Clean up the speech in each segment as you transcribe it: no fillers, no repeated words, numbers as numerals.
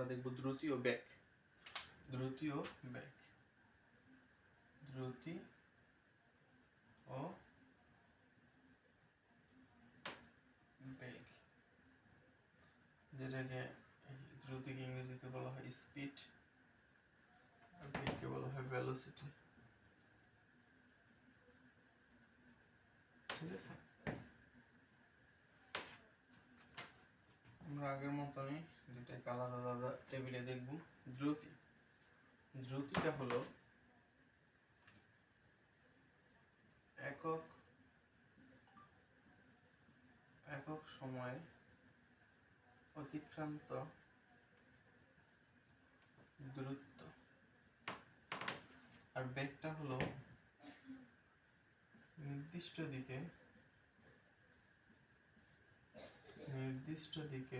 আমরা দেখব দ্রুতি ও বেগ। দ্রুতি ও বেগ, দ্রুতি ও বেগ, যেটাকে দ্রুতিকে ইংরেজিতে বলা হয় স্পিড আর বেগকে বলা হয় ভেলোসিটি। ঠিক আছে, আমরা আগের মতনই দুটাকে আলাদা আলাদা টেবিলে দেখব। দ্রুতি, দ্রুতিটা হলো একক একক সময়ে অতিক্রান্ত দূরত্ব, আর বেগটা হলো নির্দিষ্ট দিকে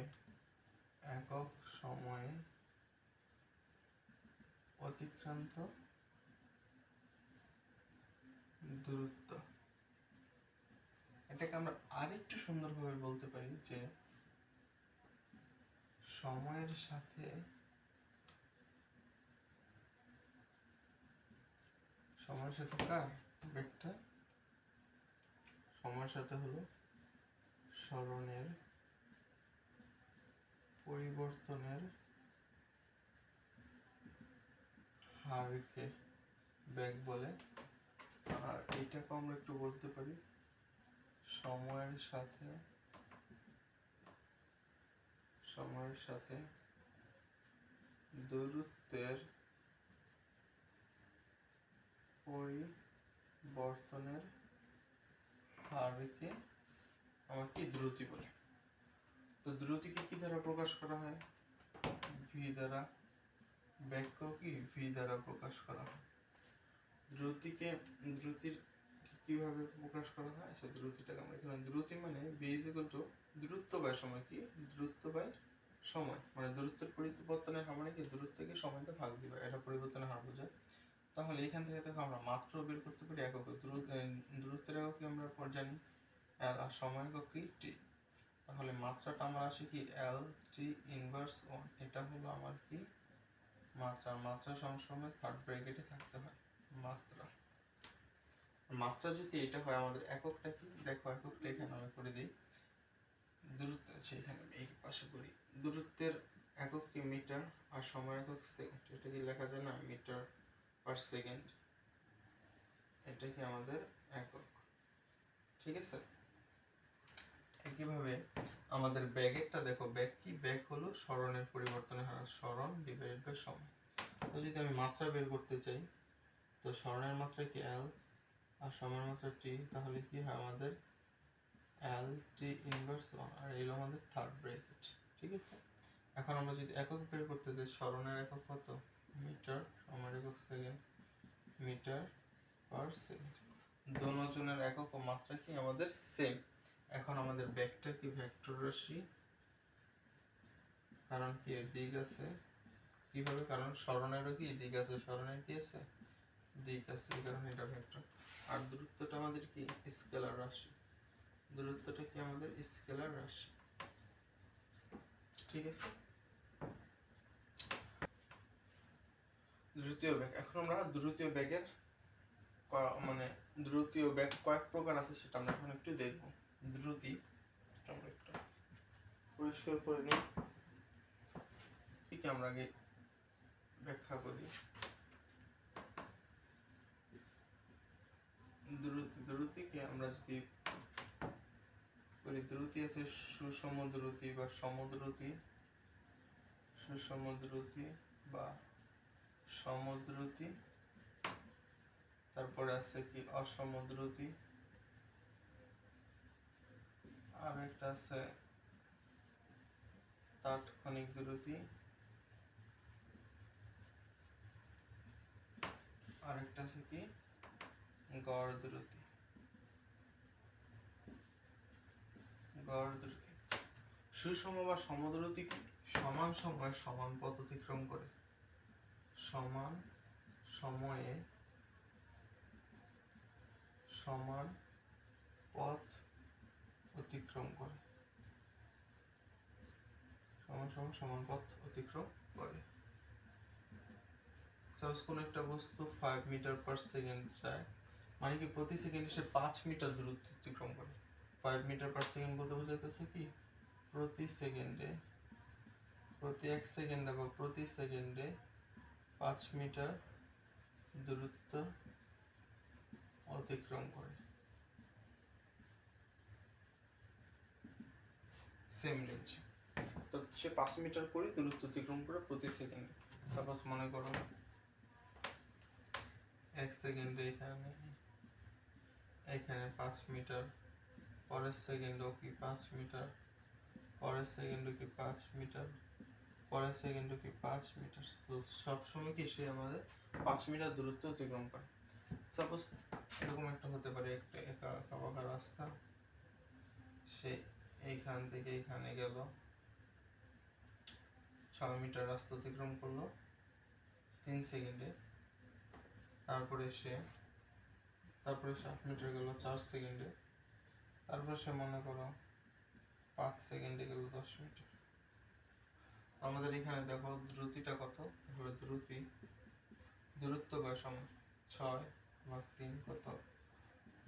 একক সময়ে অতিক্রান্ত দূরত্ব। এটাকে আমরা আরেকটু সুন্দরভাবে বলতে পারি যে সময়ের সাথে কার বেগটা, সময়ের সাথে হলো সরণের পরিবর্তনের হারকে বেগ বলে। আর এটাকে আমরা একটু বলতে পারি সময়ের সাথে দূরত্বের পরিবর্তনের হারকে আমরা কি দ্রুতি বলি। তো দ্রুতিকে কি দ্বারা প্রকাশ করা হয়? ভি দ্বারা। বেগকেও কি ভি দ্বারা প্রকাশ করা হয়। দ্রুতির কিভাবে প্রকাশ করা হয়? আচ্ছা, দ্রুতিটাকে আমরা এখানে দ্রুতি মানে ভি ইজ ইকুয়াল টু দূরত্ব বাই সময়। কি দূরত্ব বাই সময়, মানে দূরত্বের পরিবর্তনের হার মানে কি দূরত্বকে সময়তে ভাগ দিবা, এটা পরিবর্তনের হার বোঝায়। তাহলে এখান থেকে দেখো আমরা মাত্রা বের করতে পারি একক। দূরত্বের একক কি আমরা জানি এল, আর সময় একক কি টি। তাহলে মাত্রাটা আমার আসে কি এল টি ইনভার্স 1। এটা হলো আমার কি মাত্রা সবসময় থার্ড ব্র্যাকেটে থাকতে হয়। মাত্রা যদি এটা হয়, আমাদের এককটা কি দেখো, এককটা এখানে আমি করে দিই। দূরত্ব আছে এখানে এই পাশে করি। দূরত্বের একক কি মিটার, আর সময় একক সেকেন্ড। এটা কি লেখা যায় না, মিটার পার সেকেন্ড। এটা কি আমাদের একক। ঠিক আছে, একইভাবে আমাদের ব্যাগেরটা দেখো, ব্যাগ কি, ব্যাগ হলো সরণের পরিবর্তনের হার, সরণ ডিভাইডেড বাই সময়। তো যদি আমি মাত্রা বের করতে চাই, তো সরণের মাত্রা কি এল আর সময়ের মাত্রা টি, তাহলে কি হয় আমাদের এল টি ইনভার্স 1, আর এলো আমাদের থার্ড ব্র্যাকেট। ঠিক আছে, এখন আমরা যদি একক বের করতে চাই, সরণের একক কত মিটার, সময়ের একক সেকেন্ড, মিটার পার সেকেন্ড। দোনোজনের একক ও মাত্রা কি আমাদের সেম। এখন আমাদের ব্যাগটা কি ভেক্টর রাশি, কারণ কি এর দিক আছে। কিভাবে? কারণ সরণেরও কি দিক আছে, সরণের কি আছে দিক আছে, এই কারণে এটা ভেক্টর। আর দূরত্বটা আমাদের কি স্কেলার রাশি, দূরত্বটা কি আমাদের স্কেলার রাশি। ঠিক আছে, দ্রুতীয় বেগ। এখন আমরা দ্রুতীয় বেগের মানে দ্রুতীয় বেগ কয়েক প্রকার আছে সেটা আমরা এখন একটু দেখব। দ্রুতি আমরা একটু পরিষ্কার করে নিই, ঠিক আমরা আগে ব্যাখ্যা করি। দ্রুতিকে আমরা যদি করি, দ্রুতি আছে সুষম দ্রুতি বা সমদ্রুতি, সুষম দ্রুতি বা সমদ্রুতি। তারপরে আছে কি অসমদ্রুতি, আর একটা আছে তাৎক্ষণিক দ্রুতি, আর একটা আছে কি গড় দ্রুতি। সুষম বা সমদ্রুতি কি সমান সময়ে সমান পথ অতিক্রম করে, সমান সময়ে সমান পথ অতিক্রম করে, সমান সময়ে সমান পথ অতিক্রম করে। সাপোজ কোনো একটা বস্তু 5 মিটার পার সেকেন্ড যায়, মানে কি প্রতি সেকেন্ডে সে 5 মিটার দূরত্ব অতিক্রম করে। 5 মিটার পার সেকেন্ড বলতে বোঝাইতেছে কি প্রতি সেকেন্ডে, প্রতি 1 সেকেন্ডে বা প্রতি সেকেন্ডে 5 মিটার দূরত্ব অতিক্রম করে। সেম রেঞ্জ, তো সে 5 মিটার করে দূরত্ব অতিক্রম করে প্রতি সেকেন্ডে। সাপোজ মনে করো 1 সেকেন্ডে এখানে 5 মিটার, পরের সেকেন্ডও কি 5 মিটার, পরের সেকেন্ডও কি 5 মিটার, পরের সেকেন্ডও কি 5 মিটার। তো সবসময় কি সে আমাদের 5 মিটার দূরত্ব অতিক্রম করে। সাপোজ এরকম একটা হতে পারে, একটা একা বাঁকা রাস্তা, সে এইখান থেকে এখানে গেল, 6 মিটার রাস্তা অতিক্রম করলো 3 সেকেন্ডে। তারপরে সে 8 মিটার গেল 4 সেকেন্ডে। তারপরে সে মনে করো 5 সেকেন্ডে গেল 10 মিটার। আমাদের এখানে দেখো দ্রুতিটা কত, তাহলে দূরত্ব বা সময় 6 ভাগ 3 কত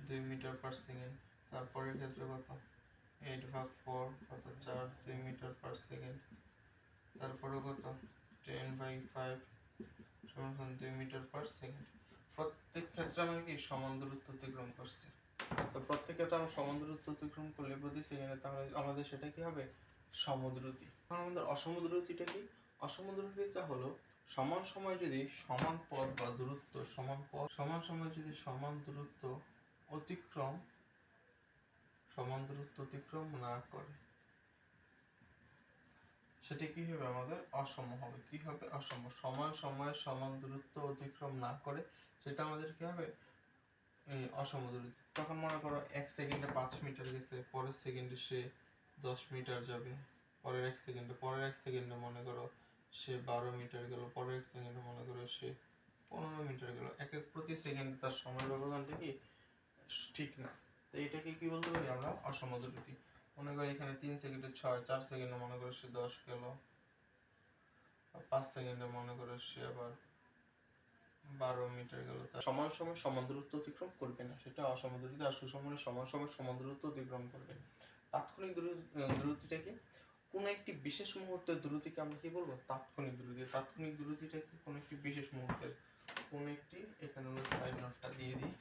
2 মিটার পার সেকেন্ড। তারপরের ক্ষেত্রে কত 8 ভাগ 4 কত 4 2 মিটার পার সেকেন্ড। তারপরে কত 10 বাই 5 সমান 2 মিটার পার সেকেন্ড। প্রত্যেক ক্ষেত্রে আমরা কি সমান দূরত্ব অতিক্রম করছি। তো প্রত্যেক ক্ষেত্রে আমরা সমান দূরত্ব অতিক্রম করলে প্রতি সেকেন্ডে, তাহলে আমাদের সেটা কি হবে সমদ্রুতি। এখন আমাদের অসমদ্রুতিটা কি? অসমদ্রুতিটা হলো সমান সময় যদি সমান পথ বা দূরত্ব সমান সময় যদি সমান দূরত্ব অতিক্রম না করে, সেটা কি হবে আমাদের অসম হবে। কি হবে অসম। সমান সময়ে সমান দূরত্ব অতিক্রম না করে সেটা আমাদের কি হবে অসম দূরত্ব। তখন মনে করো 1 সেকেন্ডে 5 মিটার গেছে, পরের সেকেন্ডে সে 10 মিটার যাবে, পরের 1 সেকেন্ডে মনে করো সে 12 মিটার গেল, পরের 1 সেকেন্ডে মনে করো সে 15 মিটার গেল। প্রতি সেকেন্ডে তার সময় ব্যবধানটা কি ঠিক না। তো এটাকে কি বলতে পারি আমরা অসমদ্রুতি। মনে করো এখানে 3 সেকেন্ডে 6, 4 সেকেন্ডে মনে করো সে 10 গেল, 5 সেকেন্ডে মনে করো সে আবার 12 মিটার গেল। সমান সময় সমান দূরত্ব অতিক্রম করবে না, সেটা অসমদ্রুতি। আর সুষমনে সমান সময় সমান দূরত্ব অতিক্রম করবে। তাৎক্ষণিক দ্রুতিটা কি? কোনো একটি বিশেষ মুহূর্তের দ্রুতিকে আমরা কি বলবো তাৎক্ষণিক দ্রুতি। তাৎক্ষণিক দ্রুতিটা কি? কোনো একটি বিশেষ মুহূর্তের কোনো একটি, এখানে আমরা সাইড নোটটা দিয়ে দিই,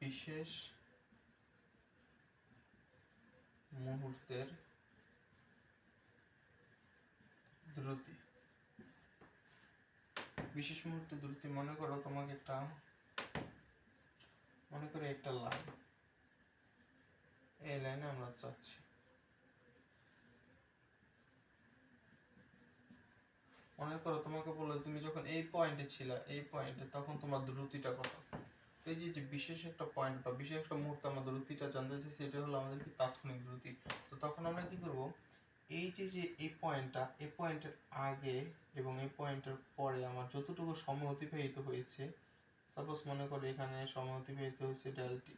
বিশেষ মুহূর্তের দ্রুতি। বিশেষ মুহূর্তের দ্রুতি মনে করো তোমাকে একটা লাইন, এই লাইনে আমরা যাচ্ছি, মনে করো তোমাকে বললো তুমি যখন এই পয়েন্টে ছিলা, এই পয়েন্টে তখন তোমার দ্রুতিটা কত। এই যে বিশেষ একটা পয়েন্ট বা বিশেষ একটা মুহূর্তে আমরা দ্রুতিটা জানতে চাই, সেটা হলো আমাদের কি তাৎক্ষণিক দ্রুতি। তো তখন আমরা কি করব, এই যে এই পয়েন্টটা, এই পয়েন্টের আগে এবং এই পয়েন্টের পরে আমার যতটুকু সময় অতিবাহিত হয়েছে, সাপোজ মনে করো এখানে সময় অতিবাহিত হয়েছে ডেলটি,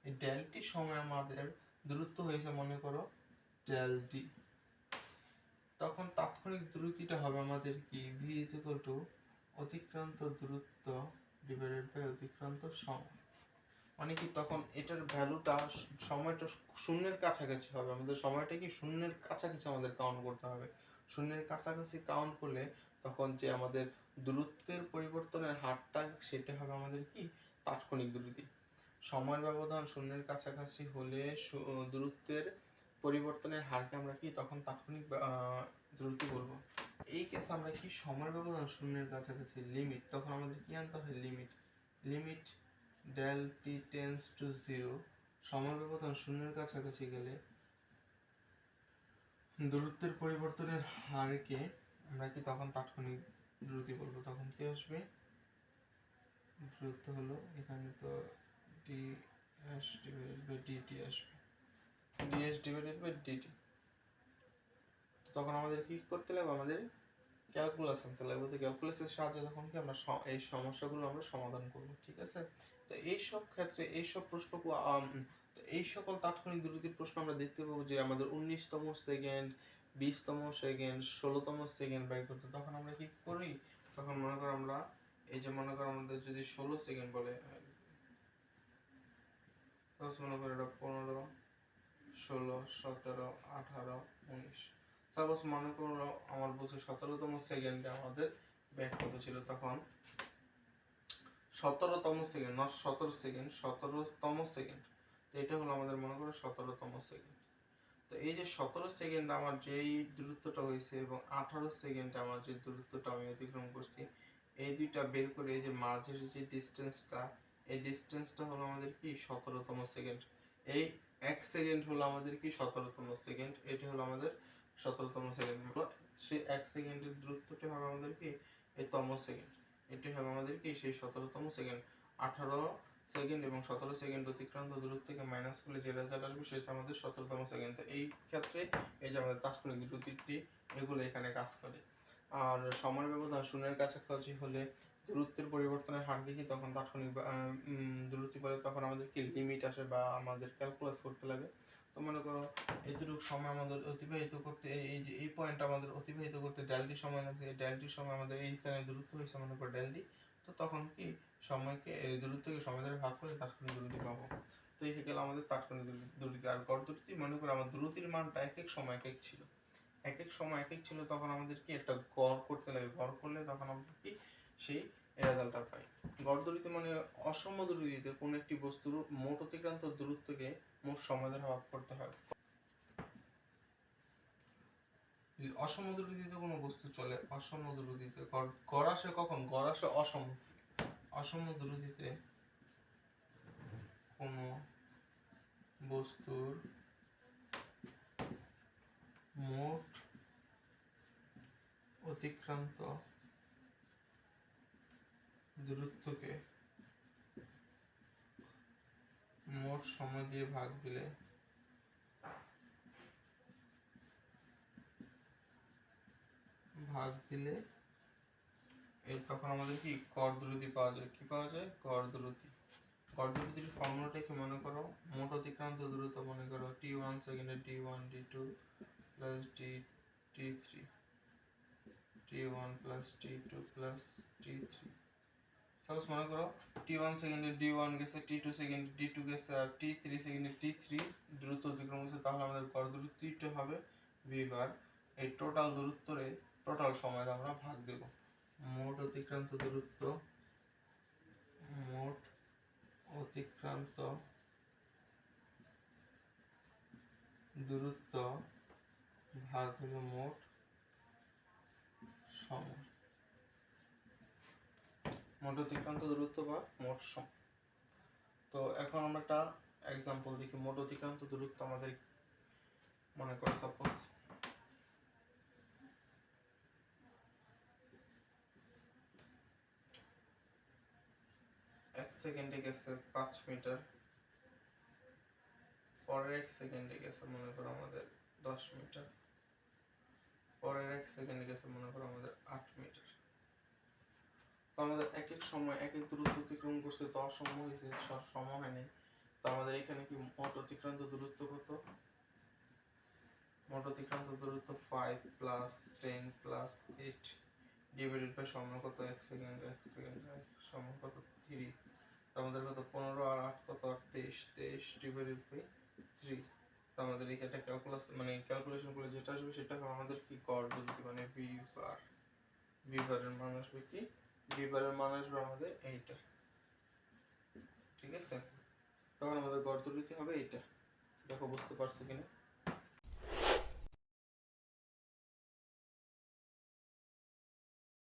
এই ডেলটি সময় আমাদের দূরত্ব হয়েছে মনে করো ডেলটি। তখন তাৎক্ষণিক দ্রুতিটা হবে আমাদের কি ভি ইজ ইকুয়াল টু অতিক্রান্ত দূরত্ব ডিভাইডেড বাই অতিক্রান্ত সময়। মানে কি তখন এটার ভ্যালুটা সময়টা শূন্যের কাছাকাছি হবে। আমাদের সময়টা কি শূন্যের কাছাকাছি আমাদের কাউন্ট করতে হবে। শূন্যের কাছাকাছি কাউন্ট করলে তখন যে আমাদের দূরত্বের পরিবর্তনের হারটা, সেটা হবে আমাদের কি তাৎক্ষণিক দ্রুতি। সময়ের ব্যবধান শূন্যের কাছাকাছি হলে দূরত্বের পরিবর্তনের হারকে আমরা কি তখন তাৎক্ষণিক দ্রুতি বলবো। এই কেসে আমরা কি সময়ের ব্যবধান শূন্যের কাছাকাছি লিমিট, তখন আমাদের কি আনতে হয় limit del t tends to 0, সময়ের ব্যবধান শূন্যের কাছাকাছি গেলে দূরত্বের পরিবর্তনের হারকে আমরা কি তখন তাৎক্ষণিক দ্রুতি বলবো। তখন কি আসবে, দূরত্ব হলো এখানে তো ds ডিভাইডেড বাই dt আসবে, ds ডিভাইডেড বাই dt। তখন আমাদের কি করতে লাগবে, আমাদের ক্যালকুলাস আনতে লাগবে। তো ক্যালকুলাসের সাহায্যে তখন কি আমরা এই সমস্যাগুলো আমরা সমাধান করব। ঠিক আছে, তো এইসব ক্ষেত্রে এইসব প্রশ্ন তো এই সকল তাৎক্ষণিক দ্রুতির প্রশ্ন আমরা দেখতে পাবো যে আমাদের 19তম সেকেন্ড, 20তম সেকেন্ড, 16তম সেকেন্ড বের করতে, তখন আমরা কি করি, তখন মনে করো আমরা এই যে মনে করো আমাদের যদি 16 সেকেন্ড বলে, মনে করো এটা 15, 16, 17, 18, 19, সাপোজ মনে করো আমার বলছে 17তম সেকেন্ডে আমাদের ব্যাক কত ছিল, তখন 17তম সেকেন্ড, নট 17 সেকেন্ড, 17তম সেকেন্ড, তো এটা হলো আমাদের মনে করো 17তম সেকেন্ড। তো এই যে 17 সেকেন্ড আমার যেই দূরত্বটা হয়েছে এবং 18 সেকেন্ডে আমার যে দূরত্বটা আমি অতিক্রম করছি, এই দুইটা বের করে এই যে মাঝের যে ডিস্টেন্সটা, এই ডিস্টেন্সটা হলো আমাদের কি 17তম সেকেন্ড। এই 1 সেকেন্ড হলো আমাদের কি 17তম সেকেন্ড, এটা হলো আমাদের 17তম সেকেন্ড। সেই 1 সেকেন্ডের দূরত্বটা হবে আমাদের কি এই তম সেকেন্ড, এটি হবে আমাদের কি সেই 17তম সেকেন্ড। 18 সেকেন্ড এবং 17 সেকেন্ড অতিক্রান্ত দূরত্ব থেকে মাইনাস করলে যে রেজাল্ট আসবে সেটা আমাদের 17তম সেকেন্ড। তো এই ক্ষেত্রে এই যে আমাদের তাৎক্ষণিক দ্রুতিটি এগুলো এখানে কাজ করে। আর সময়ের ব্যবধান শূন্যের কাছাকাছি হলে দূরত্বের পরিবর্তনের হার দেখি, তখন তাৎক্ষণিক দ্রুতি বলে, তখন আমাদের কি লিমিট আসে বা আমাদের ক্যালকুলাস করতে লাগে। তো মনে করো এইটুকু সময় আমাদের অতিবাহিত করতে, এই যে এই পয়েন্ট আমাদের অতিবাহিত করতে ডেলটি সময় লাগছে, এই ডেলটির সময় আমাদের এইখানে দূরত্ব হয়েছে মনে করো ডেলটি, তো তখন কি সময়কে এই দূরত্বকে সময় দ্বারা ভাগ করে তাৎক্ষণিক দূরত্ব পাবো। তো এই গেল আমাদের তাৎক্ষণিক দূরত্ব। আর গড় দূরত্ব মনে করো আমার দূরত্বের মানটা এক এক সময় এক এক ছিল, এক এক সময় এক এক ছিল, তখন আমাদের কি একটা গড় করতে লাগে, গড় করলে তখন আমরা কি সেই রেজাল্টটা পাই। গড় দূরত্ব মানে অসম দূরত্বে কোনো একটি বস্তুর মোট অতিক্রান্ত দূরত্বকে মোট সময় দ্বারা ভাগ করতে হয়। যদি অসম দূরত্বে কোনো বস্তু চলে, অসম দূরত্বে গড় আসে কখন, গড় আসে অসম, অসম দূরত্বে কোনো বস্তুর মোট অতিক্রান্ত দূরত্বকে মোট সময় দিয়ে ভাগ দিলে এই তখন আমাদের কি গড় দূরত্ব পাওয়া যায়। কি পাওয়া যায়? গড় দূরত্ব। গড় দূরত্বের ফর্মুলাটাকে মনে করো মোট অতিক্রান্ত দূরত্ব মনে করো t1 সেকেন্ডে t1 t2 plus t3 t1 plus t2 plus t3। Suppose মনে করো t1 সেকেন্ডে d1 গেছে, t2 সেকেন্ডে d2 গেছে, আর t3 সেকেন্ডে t3 দূরত্ব অতিক্রম করছে, তাহলে আমাদের গড় দূরত্বটা হবে v বার এই টোটাল দূরত্বরে টোটাল সময় আমরা ভাগ দেব। মোট অতিক্রান্ত দূরত্ব, মোট অতিক্রান্ত দূরত্ব ভাগ হলো মোট সময়, মোট অতিক্রান্ত দূরত্ব বা মোট সময়। তো এখন আমরা একটা এক্সাম্পল দেখি। মোট অতিক্রান্ত দূরত্ব আমাদের মনে করো সাপোজ 1 সেকেন্ডে গেছে 5 মিটার, পরের 1 সেকেন্ডে গেছে মনে করো আমাদের 10 মিটার, পরের 1 সেকেন্ডে গেছে মনে করো আমাদের 8 মিটার। তো আমাদের এক এক সময় এক এক দূরত্ব অতিক্রম করছে, তো অসম হয়েছে, সম হয়নি। তো আমাদের এখানে কি মোট অতিক্রান্ত দূরত্ব কত? মোট অতিক্রান্ত দূরত্ব 5 প্লাস 10 প্লাস 8 ডিভাইডেড বাই সময় কত 1 সেকেন্ড, 1 সেকেন্ড সময় কত 3। তো আমাদের কত 15 আর 8 কত 23, 23 ডিভাইডেড বাই 3। তো আমাদের এখানে ক্যালকুলেশন করলে যেটা আসবে সেটা হবে আমাদের কি গড় দূরত্ব মানে v বার। v বারের মান আসবে কি, v বারের মান আসবে আমাদের এইটা। ঠিক আছে, তখন আমাদের গড় দূরত্ব হবে এইটা। দেখো বুঝতে পারছো কিনা।